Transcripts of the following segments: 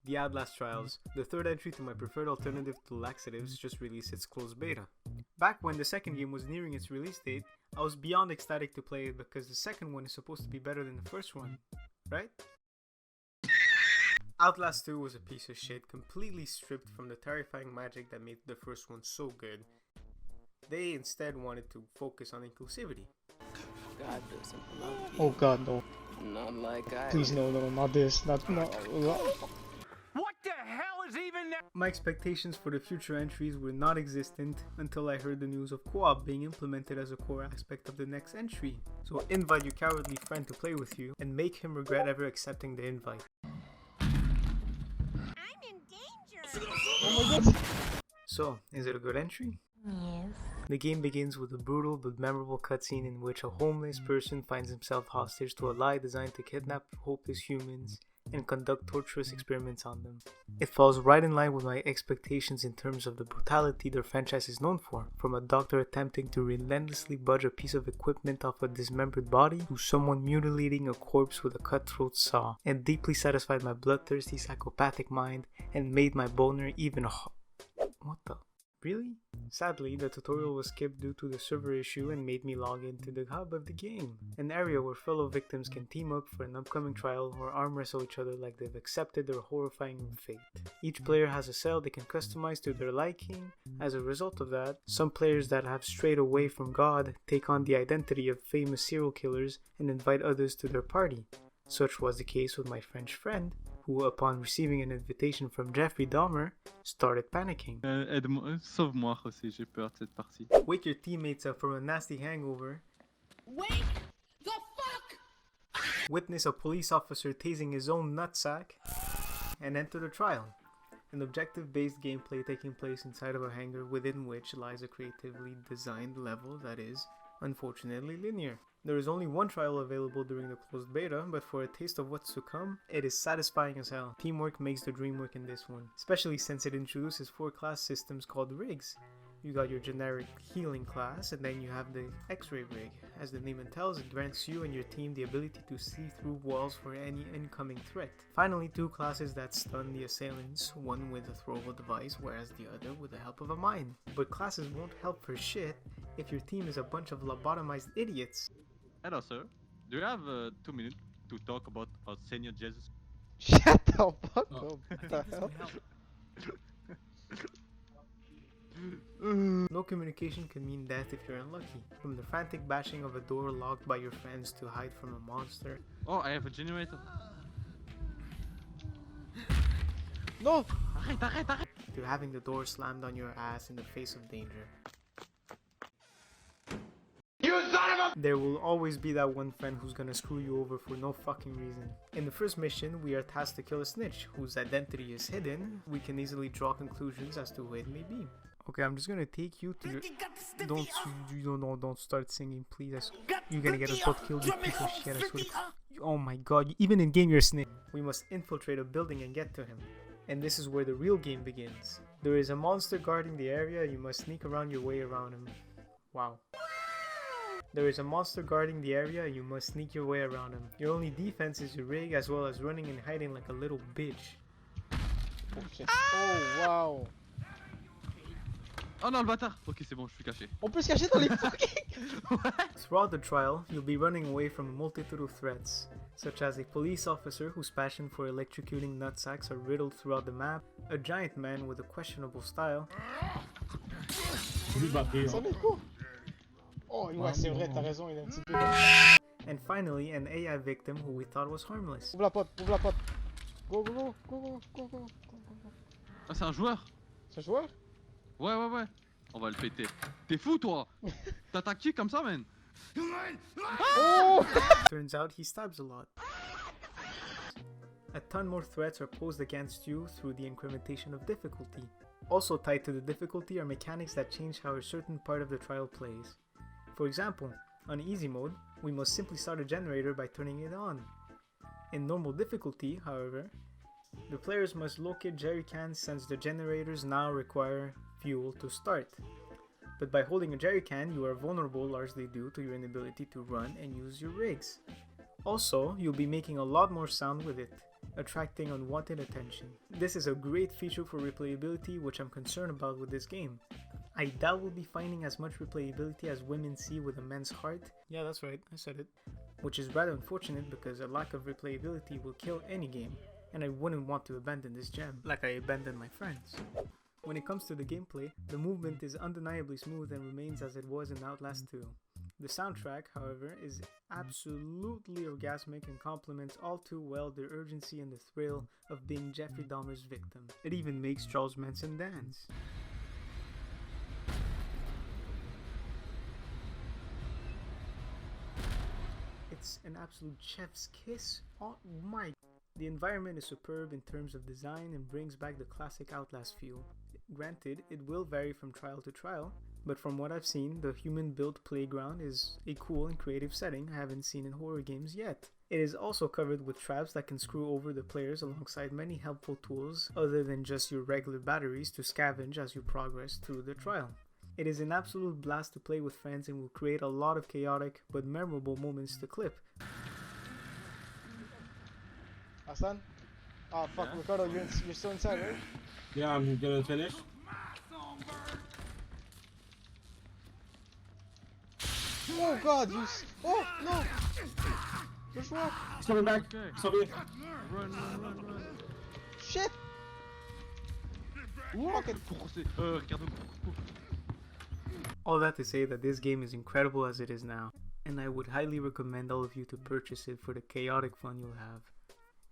The Outlast Trials, the third entry to my preferred alternative to laxatives, just released its closed beta. Back when the second game was nearing its release date, I was beyond ecstatic to play it because the second one is supposed to be better than the first one, right? Outlast 2 was a piece of shit, completely stripped from the terrifying magic that made the first one so good. They instead wanted to focus on inclusivity. God doesn't love you. Oh god, no. Not like I. Please, no, not this. Not. What the hell is even that? My expectations for the future entries were non-existent until I heard the news of co-op being implemented as a core aspect of the next entry. So invite your cowardly friend to play with you and make him regret ever accepting the invite. I'm in danger! Oh my god. So, is it a good entry? Yes. The game begins with a brutal but memorable cutscene in which a homeless person finds himself hostage to a lie designed to kidnap hopeless humans and conduct torturous experiments on them. It falls right in line with my expectations in terms of the brutality their franchise is known for, from a doctor attempting to relentlessly budge a piece of equipment off a dismembered body to someone mutilating a corpse with a cutthroat saw, and deeply satisfied my bloodthirsty psychopathic mind and made my boner even What the? Really? Sadly, the tutorial was skipped due to the server issue and made me log into the hub of the game, an area where fellow victims can team up for an upcoming trial or arm wrestle each other like they've accepted their horrifying fate. Each player has a cell they can customize to their liking. As a result of that, some players that have strayed away from God take on the identity of famous serial killers and invite others to their party. Such was the case with my French friend, who, upon receiving an invitation from Jeffrey Dahmer, started panicking. Aide-moi, sauve-moi, José, j'ai peur de cette partie. Wake your teammates up from a nasty hangover. Wake the fuck! Witness a police officer tasing his own nutsack, and enter the trial. An objective-based gameplay taking place inside of a hangar within which lies a creatively designed level that is, unfortunately, linear. There is only one trial available during the closed beta, but for a taste of what's to come, it is satisfying as hell. Teamwork makes the dream work in this one, especially since it introduces 4 class systems called rigs. You got your generic healing class, and then you have the X-ray rig. As the name entails, it grants you and your team the ability to see through walls for any incoming threat. Finally, 2 classes that stun the assailants, one with a throwable device, whereas the other with the help of a mine. But classes won't help for shit if your team is a bunch of lobotomized idiots. Hello, sir. Do you have 2 minutes to talk about our Senior Jesus? Shut the fuck up. What the hell? No communication can mean death if you're unlucky. From the frantic bashing of a door locked by your friends to hide from a monster. Oh, I have a generator. No! Arrête. To having the door slammed on your ass in the face of danger. There will always be that one friend who's gonna screw you over for no fucking reason. In the first mission, we are tasked to kill a snitch, whose identity is hidden. We can easily draw conclusions as to who it may be. Okay, I'm just gonna take you to your... Don't start singing, please. You're gonna get us both killed, you piece of shit, I swear to... Oh my god, even in game you're a snitch. We must infiltrate a building and get to him. And this is where the real game begins. There is a monster guarding the area, you must sneak around your way around him. Wow. There is a monster guarding the area and you must sneak your way around him. Your only defense is your rig, as well as running and hiding like a little bitch. Oh shit. Oh wow. Oh non, le bâtard. Ok, c'est bon, je suis caché. On peut se cacher dans les fucking... Throughout the trial, you'll be running away from a multitude of threats, such as a police officer whose passion for electrocuting nutsacks are riddled throughout the map, a giant man with a questionable style, C'en est quoi? Oh ouais, c'est vrai, t'as raison, il est un petit peu... and finally an AI victim who we thought was harmless. Ouvre la porte, ouvre la porte. Go, go, go, go, go, go, go. Ah, c'est un joueur. C'est un joueur? Ouais. On va le péter. T'es fou, toi? T'attaques qui comme ça, man? Oh! Turns out he stabs a lot. A ton more threats are posed against you through the incrementation of difficulty. Also tied to the difficulty are mechanics that change how a certain part of the trial plays. For example, on easy mode, we must simply start a generator by turning it on. In normal difficulty, however, the players must locate jerry cans since the generators now require fuel to start. But by holding a jerry can, you are vulnerable largely due to your inability to run and use your rigs. Also, you'll be making a lot more sound with it. attracting unwanted attention. This is a great feature for replayability, which I'm concerned about with this game. I doubt we'll be finding as much replayability as women see with a men's heart. Yeah, that's right, I said it. Which is rather unfortunate because a lack of replayability will kill any game, and I wouldn't want to abandon this gem like I abandoned my friends. When it comes to the gameplay, the movement is undeniably smooth and remains as it was in Outlast 2. The soundtrack, however, is absolutely orgasmic and complements all too well the urgency and the thrill of being Jeffrey Dahmer's victim. It even makes Charles Manson dance. It's an absolute chef's kiss. Oh my! The environment is superb in terms of design and brings back the classic Outlast feel. Granted, it will vary from trial to trial, but from what I've seen, the human-built playground is a cool and creative setting I haven't seen in horror games yet. It is also covered with traps that can screw over the players alongside many helpful tools other than just your regular batteries to scavenge as you progress through the trial. It is an absolute blast to play with friends and will create a lot of chaotic but memorable moments to clip. Hassan? Oh fuck, Yeah? Ricardo, you're still inside, right? Yeah, I'm gonna finish. Oh god, oh no! What's wrong? He's coming back. Okay. He's over here. Run, run, run, run. Shit! Fuck it. Ricardo. All that to say that this game is incredible as it is now, and I would highly recommend all of you to purchase it for the chaotic fun you'll have.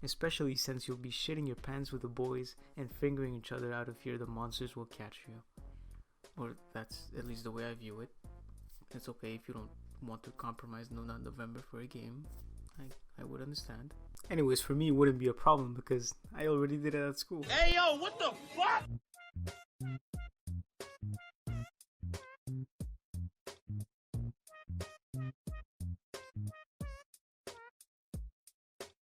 Especially since you'll be shitting your pants with the boys and fingering each other out of fear the monsters will catch you. Or that's at least the way I view it. It's okay if you don't want to compromise No Nut November for a game. I would understand. Anyways, for me it wouldn't be a problem because I already did it at school. Hey, yo, what the fuck?